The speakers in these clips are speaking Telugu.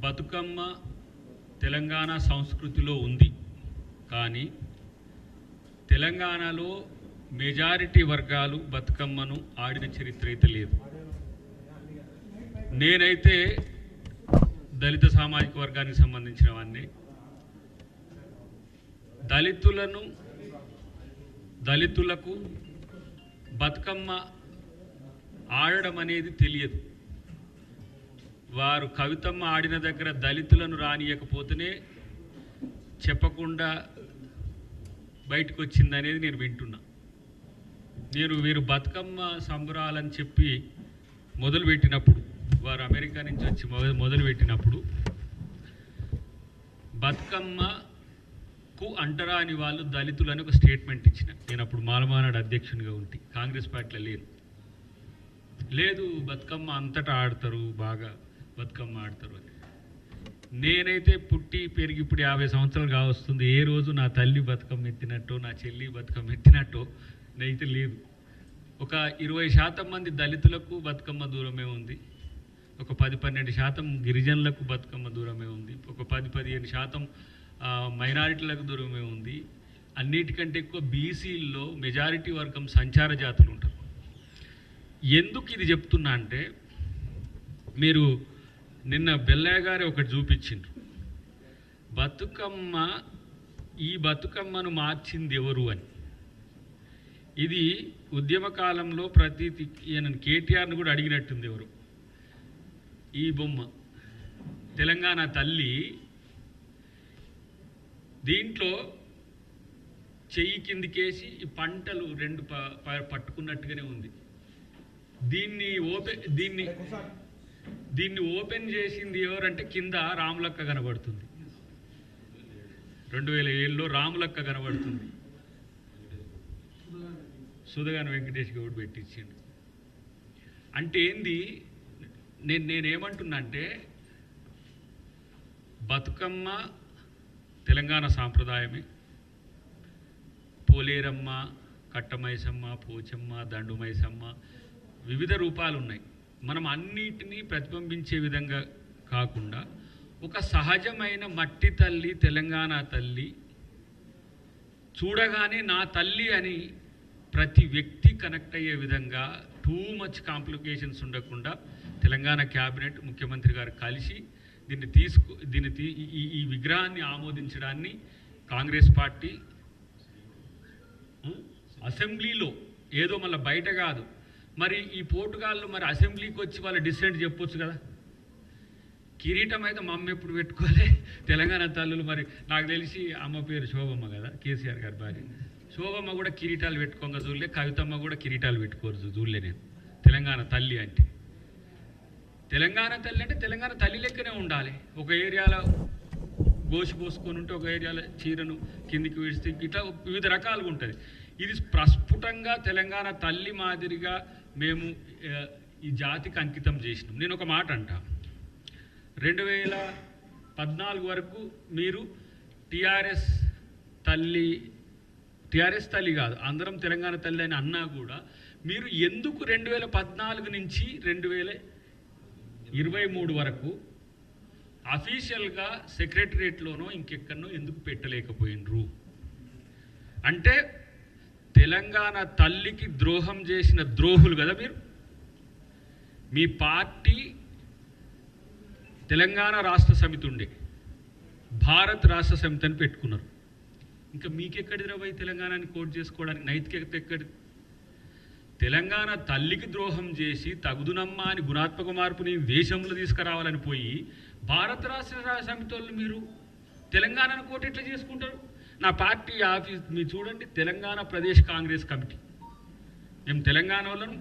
బతుకమ్మ తెలంగాణ సంస్కృతిలో ఉంది. కానీ తెలంగాణలో మెజారిటీ వర్గాలు బతుకమ్మను ఆడిన చరిత్ర అయితే లేదు. నేనైతే దళిత సామాజిక వర్గానికి సంబంధించిన వాడిని. దళితులకు బతుకమ్మ ఆడడం అనేది తెలియదు. వారు కవితమ్మ ఆడిన దగ్గర దళితులను రానియకపోతేనే చెప్పకుండా బయటకు వచ్చిందనేది నేను వింటున్నా. వీరు బతుకమ్మ సంబరాలని చెప్పి మొదలుపెట్టినప్పుడు, వారు అమెరికా నుంచి వచ్చి మొదలుపెట్టినప్పుడు బతుకమ్మకు అంటరాని వాళ్ళు దళితులని ఒక స్టేట్మెంట్ ఇచ్చిన. నేను అప్పుడు మాలమానాడు అధ్యక్షునిగా ఉంటే కాంగ్రెస్ పార్టీలో లేదు బతుకమ్మ అంతటా ఆడతారు, బాగా బతుకమ్మ ఆడతారు అని. నేనైతే పుట్టి పెరిగి ఇప్పుడు 50 సంవత్సరాలు కావస్తుంది. ఏ రోజు నా తల్లి బతుకమ్మ ఎత్తినట్టో నా చెల్లి బతుకమ్మ ఎత్తినట్టో అయితే లేదు. ఒక 20% మంది దళితులకు బతుకమ్మ దూరమే ఉంది. ఒక 10-12% గిరిజనులకు బతుకమ్మ దూరమే ఉంది. ఒక 10-15% మైనారిటీలకు దూరమే ఉంది. అన్నిటికంటే ఎక్కువ బీసీల్లో మెజారిటీ వర్గం సంచార జాతులు ఉంటారు. ఎందుకు ఇది చెప్తున్నా అంటే, మీరు నిన్న బెల్లయ్య గారు ఒకటి చూపించిండ్రు. ఈ బతుకమ్మను మార్చింది ఎవరు అని. ఇది ఉద్యమ కాలంలో కేటీఆర్ను కూడా అడిగినట్టుంది ఎవరు. ఈ బొమ్మ తెలంగాణ తల్లి, దీంట్లో చెయ్యి కిందికేసి ఈ పంటలు రెండు పట్టుకున్నట్టుగానే ఉంది. దీన్ని ఓపెన్ చేసింది ఎవరంటే కింద రాములక్క కనబడుతుంది. 2007లో రాములక్క కనబడుతుంది. సుధగాని వెంకటేష్ గౌడ్ పెట్టించిండు. అంటే ఏంది, నేనేమంటున్నా అంటే, బతుకమ్మ తెలంగాణ సాంప్రదాయమే. పోలేరమ్మ, కట్టమైసమ్మ, పోచమ్మ, దండుమైసమ్మ వివిధ రూపాలు ఉన్నాయి. మనం అన్నిటినీ ప్రతిబింబించే విధంగా కాకుండా ఒక సహజమైన మట్టి తల్లి, తెలంగాణ తల్లి, చూడగానే నా తల్లి అని ప్రతి వ్యక్తి కనెక్ట్ అయ్యే విధంగా టూ మచ్ కాంప్లికేషన్స్ ఉండకుండా తెలంగాణ క్యాబినెట్, ముఖ్యమంత్రి గారు కలిసి ఈ విగ్రహాన్ని ఆమోదించడాన్ని కాంగ్రెస్ పార్టీ అసెంబ్లీలో, ఏదో మళ్ళీ బయట కాదు. మరి ఈ పోర్టుగాళ్ళు మరి అసెంబ్లీకి వచ్చి వాళ్ళ డిసెంట్ చెప్పొచ్చు కదా. కిరీటం అయితే మా అమ్మ ఎప్పుడు పెట్టుకోలే. తెలంగాణ తల్లులు, మరి నాకు తెలిసి అమ్మ పేరు శోభమ్మ కదా, కేసీఆర్ గారి భార్య. శోభమ్మ కూడా కిరీటాలు పెట్టుకోగా చూడలే, కవితమ్మ కూడా కిరీటాలు పెట్టుకోరు చూడలే నేను. తెలంగాణ తల్లి అంటే తెలంగాణ తల్లి లెక్కనే ఉండాలి. ఒక ఏరియాలో గోసి పోసుకొని ఉంటే, ఒక ఏరియాలో చీరను కిందికి విడిస్తే, ఇట్లా వివిధ రకాలుగా ఉంటుంది. ఇది ప్రస్ఫుటంగా తెలంగాణ తల్లి మాదిరిగా మేము ఈ జాతికి అంకితం చేసినాం. నేను ఒక మాట అంటా, 2014 వరకు మీరు టీఆర్ఎస్ తల్లి కాదు, అందరం తెలంగాణ తల్లి అని అన్నా కూడా, మీరు ఎందుకు 2014 నుంచి 2023 వరకు అఫీషియల్గా సెక్రటరియట్లోనో ఇంకెక్కడనో ఎందుకు పెట్టలేకపోయినరు? అంటే తెలంగాణ తల్లికి ద్రోహం చేసిన ద్రోహులు కదా మీరు. మీ పార్టీ తెలంగాణ రాష్ట్ర సమితి ఉండే, భారత్ రాష్ట్ర సమితి అని పెట్టుకున్నారు. ఇంకా మీకెక్కడిదిరా పోయి తెలంగాణని కోట్ చేసుకోవడానికి నైతికత ఎక్కడి? తెలంగాణ తల్లికి ద్రోహం చేసి తగుదునమ్మా అని గుణాత్మక మార్పుని దేశంలో తీసుకురావాలని పోయి భారత రాష్ట్ర సమితి వాళ్ళు మీరు తెలంగాణను కోట్ ఎట్లా చేసుకుంటారు? నా పార్టీ ఆఫీస్ మీరు చూడండి, తెలంగాణ ప్రదేశ్ కాంగ్రెస్ కమిటీ. మేము తెలంగాణ వాళ్ళను,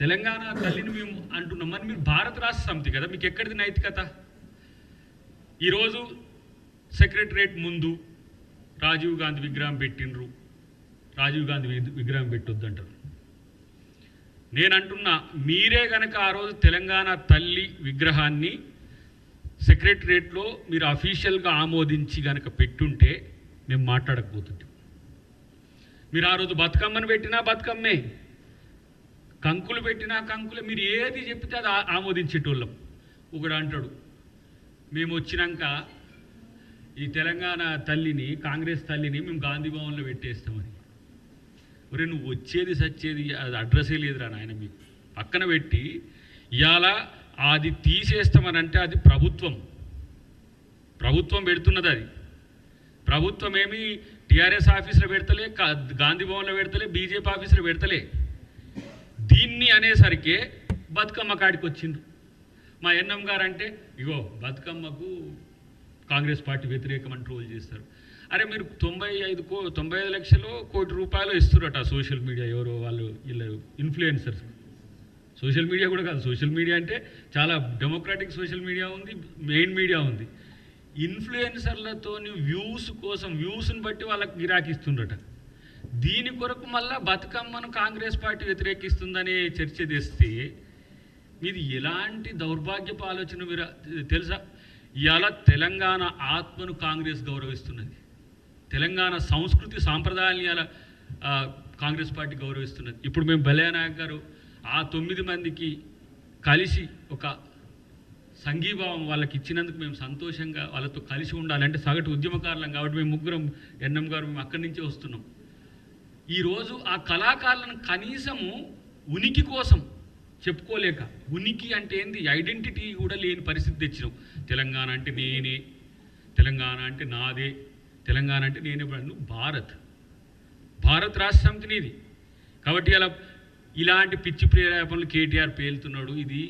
తెలంగాణ తల్లిని మేము అంటున్నాం. మరి మీరు భారత రాష్ట్ర సమితి కదా, మీకు ఎక్కడిది నైతికత? ఈరోజు సెక్రటరియట్ ముందు రాజీవ్ గాంధీ విగ్రహం పెట్టినరు. రాజీవ్ గాంధీ విగ్రహం పెట్టొద్దంటారు. నేనంటున్నా, మీరే కనుక ఆ రోజు తెలంగాణ తల్లి విగ్రహాన్ని సెక్రటరియట్లో మీరు అఫీషియల్గా ఆమోదించి కనుక పెట్టుంటే మేము మాట్లాడకపోతుంటాం. మీరు ఆ రోజు బతుకమ్మను పెట్టినా బతుకమ్మే, కంకులు పెట్టినా కంకులే, మీరు ఏది చెప్తే అది ఆమోదించేటోళ్ళం. ఒకడు అంటాడు, మేము వచ్చినాక ఈ తెలంగాణ తల్లిని, కాంగ్రెస్ తల్లిని మేము గాంధీ భవన్లో పెట్టేస్తామని. ఒరే నువ్వు వచ్చేది సచ్చేది అది అడ్రస్సే లేదురా నాయన. మీకు పక్కన పెట్టి ఇవాళ అది తీసేస్తామనంటే అది ప్రభుత్వం పెడుతున్నది. అది ప్రభుత్వం ఏమి టీఆర్ఎస్ ఆఫీసులో పెడతలే, గాంధీ భవన్లో పెడతలే, బీజేపీ ఆఫీసులో పెడతలే. దీన్ని అనేసరికి బతుకమ్మ కాడికి వచ్చిండ్రు. మా ఎన్ఎం గారు అంటే ఇగో బతుకమ్మకు కాంగ్రెస్ పార్టీ వ్యతిరేకమని ట్రోల్ చేస్తారు. అరే మీరు 95 లక్షలు ₹1 కోటి ఇస్తున్నారట సోషల్ మీడియా, ఎవరో వాళ్ళు వీళ్ళు ఇన్ఫ్లుయెన్సర్స్. సోషల్ మీడియా కూడా కాదు, సోషల్ మీడియా అంటే చాలా డెమోక్రాటిక్ సోషల్ మీడియా ఉంది, మెయిన్ మీడియా ఉంది. ఇన్ఫ్లుయెన్సర్లతో వ్యూస్ని బట్టి వాళ్ళకి గిరాకిస్తుండట. దీని కొరకు మళ్ళా బతుకమ్మను కాంగ్రెస్ పార్టీ వ్యతిరేకిస్తుందనే చర్చ తెస్తే మీది ఎలాంటి దౌర్భాగ్యపు ఆలోచన మీరు తెలుసా? ఇవాళ తెలంగాణ ఆత్మను కాంగ్రెస్ గౌరవిస్తున్నది, తెలంగాణ సంస్కృతి సాంప్రదాయాన్ని ఇవాళ కాంగ్రెస్ పార్టీ గౌరవిస్తున్నది. ఇప్పుడు మేము బలయానాయక్ గారు ఆ 9 మందికి కలిసి ఒక సంఘీభావం వాళ్ళకి ఇచ్చినందుకు మేము సంతోషంగా వాళ్ళతో కలిసి ఉండాలంటే సగటు ఉద్యమకారులం కాబట్టి మేము ముగ్గురం ఎన్ఎం గారు మేము అక్కడి నుంచే వస్తున్నాం. ఈరోజు ఆ కళాకారులను కనీసము ఉనికి కోసం చెప్పుకోలేక, ఉనికి అంటే ఏంది, ఐడెంటిటీ కూడా లేని పరిస్థితి తెచ్చినాం. తెలంగాణ అంటే నేనే, తెలంగాణ అంటే నాదే, తెలంగాణ అంటే నేనే. నువ్వు భారత్ రాష్ట్ర సమితి నీది. కాబట్టి ఇలాంటి పిచ్చి ప్రేరేపణలు కేటీఆర్ పేలుతున్నాడు. ఇది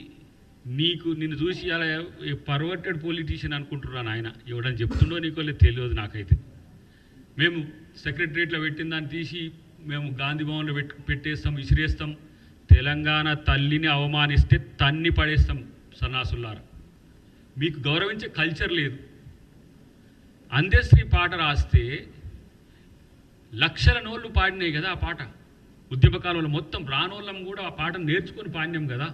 నిన్ను చూసి అలా పర్వర్టెడ్ పొలిటీషియన్ అనుకుంటున్నాను ఆయన. ఎవడని చెప్తుండో నీకో తెలియదు నాకైతే. మేము సెక్రటరియట్లో పెట్టిన దాన్ని తీసి మేము గాంధీ భవన్లో పెట్టేస్తాం, విసిరేస్తాం. తెలంగాణ తల్లిని అవమానిస్తే తన్ని పడేస్తాం సన్నాసుల్లారా. మీకు గౌరవించే కల్చర్ లేదు. అందశ్రీ పాట రాస్తే లక్షల నోళ్ళు పాడినాయి కదా ఆ పాట. ఉద్యమకాలంలో మొత్తం రానోళ్ళం కూడా ఆ పాటను నేర్చుకొని పాడినాం కదా.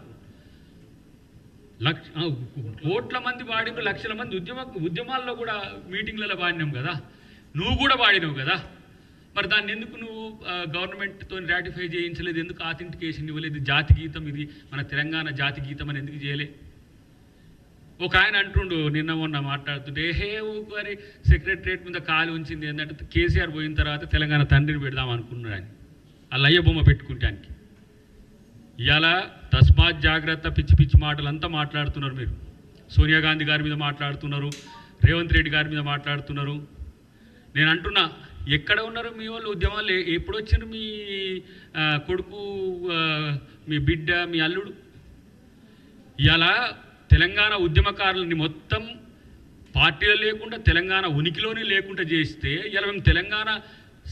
కోట్ల మంది పాడిన, లక్షల మంది ఉద్యమాల్లో కూడా మీటింగ్లలో పాడినాం కదా. నువ్వు కూడా పాడినావు కదా. మరి దాన్ని ఎందుకు నువ్వు గవర్నమెంట్తో రాటిఫై చేయించలేదు? ఎందుకు ఆథెంటికేషన్ ఇవ్వలేదు? జాతి గీతం ఇది, మన తెలంగాణ జాతి గీతం అని ఎందుకు చేయలే? ఒక ఆయన అంటుండు నిన్న మొన్న మాట్లాడుతుంటే, ఊరి సెక్రటరియట్ మీద కాలు ఉంచింది ఏంటంటే కేసీఆర్ పోయిన తర్వాత తెలంగాణ తండ్రిని పెడదాం అనుకున్నాడు అని, ఆ లయ్య బొమ్మ పెట్టుకుంటానికి. ఇవాళ తస్మాత్ జాగ్రత్త పిచ్చి పిచ్చి మాటలంతా మాట్లాడుతున్నారు మీరు. సోనియా గాంధీ గారి మీద మాట్లాడుతున్నారు, రేవంత్ రెడ్డి గారి మీద మాట్లాడుతున్నారు. నేను అంటున్నా, ఎక్కడ ఉన్నారు మీ వాళ్ళు? ఉద్యమాలు ఎప్పుడు వచ్చినారు? మీ కొడుకు, మీ బిడ్డ, మీ అల్లుడు. ఇవాళ తెలంగాణ ఉద్యమకారులని మొత్తం పార్టీలో లేకుండా, తెలంగాణ ఉనికిలోనే లేకుండా చేస్తే ఇలా మేము తెలంగాణ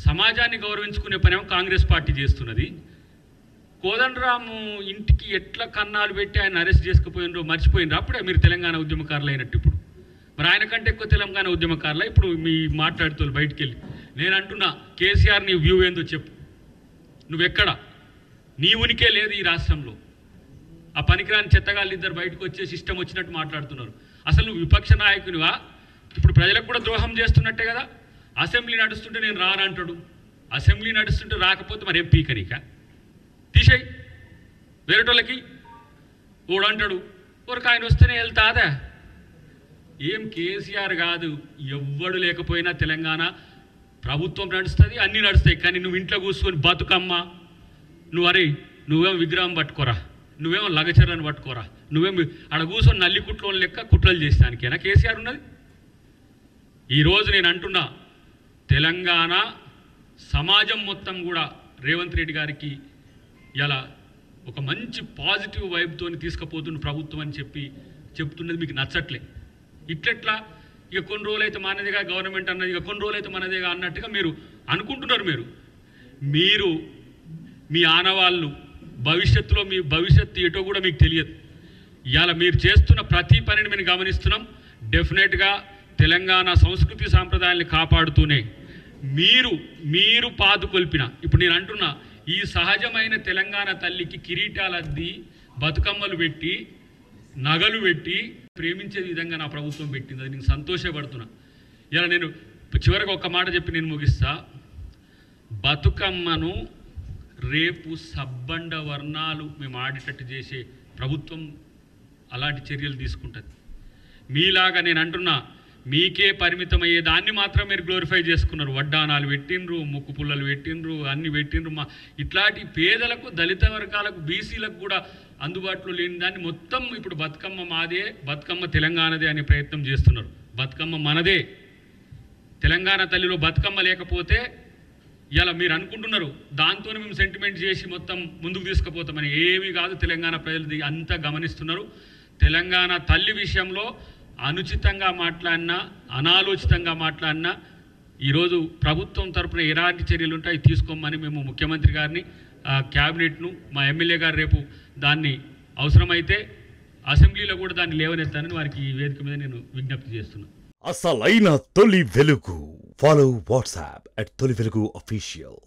సమాజాన్ని గౌరవించుకునే పనేమో కాంగ్రెస్ పార్టీ చేస్తున్నది. కోదండరాము ఇంటికి ఎట్లా కన్నాలు పెట్టి ఆయన అరెస్ట్ చేసుకుపోయినరో మర్చిపోయినరు. అప్పుడే మీరు తెలంగాణ ఉద్యమకారులు అయినట్టు. ఇప్పుడు మరి ఆయన కంటే ఎక్కువ తెలంగాణ ఉద్యమకారులు ఇప్పుడు మీ మాట్లాడుతూ బయటికి వెళ్ళి. నేను అంటున్నా, కేసీఆర్ నీ వ్యూ ఏందో చెప్పు. నువ్వెక్కడ? నీ ఉనికే లేదు ఈ రాష్ట్రంలో. ఆ పనికిరాని చెత్తగాళ్ళు ఇద్దరు బయటకు వచ్చే సిస్టమ్ వచ్చినట్టు మాట్లాడుతున్నారు. అసలు నువ్వు విపక్ష నాయకునివా? ఇప్పుడు ప్రజలకు కూడా ద్రోహం చేస్తున్నట్టే కదా. అసెంబ్లీ నడుస్తుంటే నేను రానంటాడు, అసెంబ్లీ నడుస్తుంటే రాకపోతే మరి ఏం పీకనిక తీసేయి వేరేటోళ్ళకి. ఓడు అంటాడు ఊరికి ఆయన వస్తేనే వెళ్తాదా? ఏం కేసీఆర్ కాదు, ఎవ్వడు లేకపోయినా తెలంగాణ ప్రభుత్వం నడుస్తుంది, అన్నీ నడుస్తాయి. కానీ నువ్వు ఇంట్లో కూర్చొని బతుకమ్మ, నువ్వేమో విగ్రహం పట్టుకోరా, నువ్వేమో లగచర్లను పట్టుకోరా, నువ్వేమో ఆడ కూర్చొని నల్లి కుట్ల లెక్క కుట్రలు చేస్తానికేనా కేసీఆర్ ఉన్నది? ఈరోజు నేను అంటున్నా, తెలంగాణ సమాజం మొత్తం కూడా రేవంత్ రెడ్డి గారికి ఇలా ఒక మంచి పాజిటివ్ వైబ్తో తీసుకుపోతున్న ప్రభుత్వం అని చెప్తున్నది మీకు నచ్చట్లే. ఇట్లెట్లా ఇక కొన్ని రోజులైతే మనదేగా గవర్నమెంట్ అన్నది, ఇక కొన్ని రోజులైతే మనదేగా అన్నట్టుగా మీరు అనుకుంటున్నారు. మీరు మీ ఆనవాళ్ళు భవిష్యత్తులో మీ భవిష్యత్తు ఏటో కూడా మీకు తెలియదు. ఇవాళ మీరు చేస్తున్న ప్రతి పనిని మేము గమనిస్తున్నాం. డెఫినెట్గా తెలంగాణ సంస్కృతి సాంప్రదాయాల్ని కాపాడుతూనే మీరు పాదుకొల్పిన, ఇప్పుడు నేను అంటున్నా, ఈ సహజమైన తెలంగాణ తల్లికి కిరీటాలద్ది, బతుకమ్మలు పెట్టి, నగలు పెట్టి ప్రేమించే విధంగా నా ప్రభుత్వం పెట్టింది. అది నేను సంతోషపడుతున్నా. ఇలా నేను చివరికి ఒక మాట చెప్పి నేను ముగిస్తా. బతుకమ్మను రేపు సబ్బండ వర్ణాలు మేము ఆడేటట్టు చేసే ప్రభుత్వం అలాంటి చర్యలు తీసుకుంటుంది. మీలాగా నేను అంటున్నా మీకే పరిమితమయ్యే దాన్ని మాత్రం మీరు గ్లోరిఫై చేసుకున్నారు. వడ్డానాలు పెట్టిండ్రు, ముక్కు పుల్లలు పెట్టిండ్రు, అన్ని పెట్టిండ్రు. ఇట్లాంటి పేదలకు, దళిత వర్గాలకు, బీసీలకు కూడా అందుబాటులో లేని దాన్ని మొత్తం ఇప్పుడు బతుకమ్మ మాదే, బతుకమ్మ తెలంగాణదే అనే ప్రయత్నం చేస్తున్నారు. బతుకమ్మ మనదే. తెలంగాణ తల్లిలో బతుకమ్మ లేకపోతే ఇలా మీరు అనుకుంటున్నారు దాంతోనే మేము సెంటిమెంట్ చేసి మొత్తం ముందుకు తీసుకుపోతామని. ఏమీ కాదు. తెలంగాణ ప్రజలు అంతా గమనిస్తున్నారు. తెలంగాణ తల్లి విషయంలో అనుచితంగా మాట్లాడినా, అనాలోచితంగా మాట్లాడినా ఈరోజు ప్రభుత్వం తరఫున ఎలాంటి చర్యలు ఉంటాయి తీసుకోమని మేము ముఖ్యమంత్రి గారిని, క్యాబినెట్ను, మా ఎమ్మెల్యే గారు రేపు దాన్ని అవసరమైతే అసెంబ్లీలో కూడా దాన్ని లేవనెత్తానని వారికి ఈ వేదిక మీద నేను విజ్ఞప్తి చేస్తున్నాను. అసలైన తొలి వెలుగు. ఫాలో వాట్సాప్ @తొలి వెలుగు official.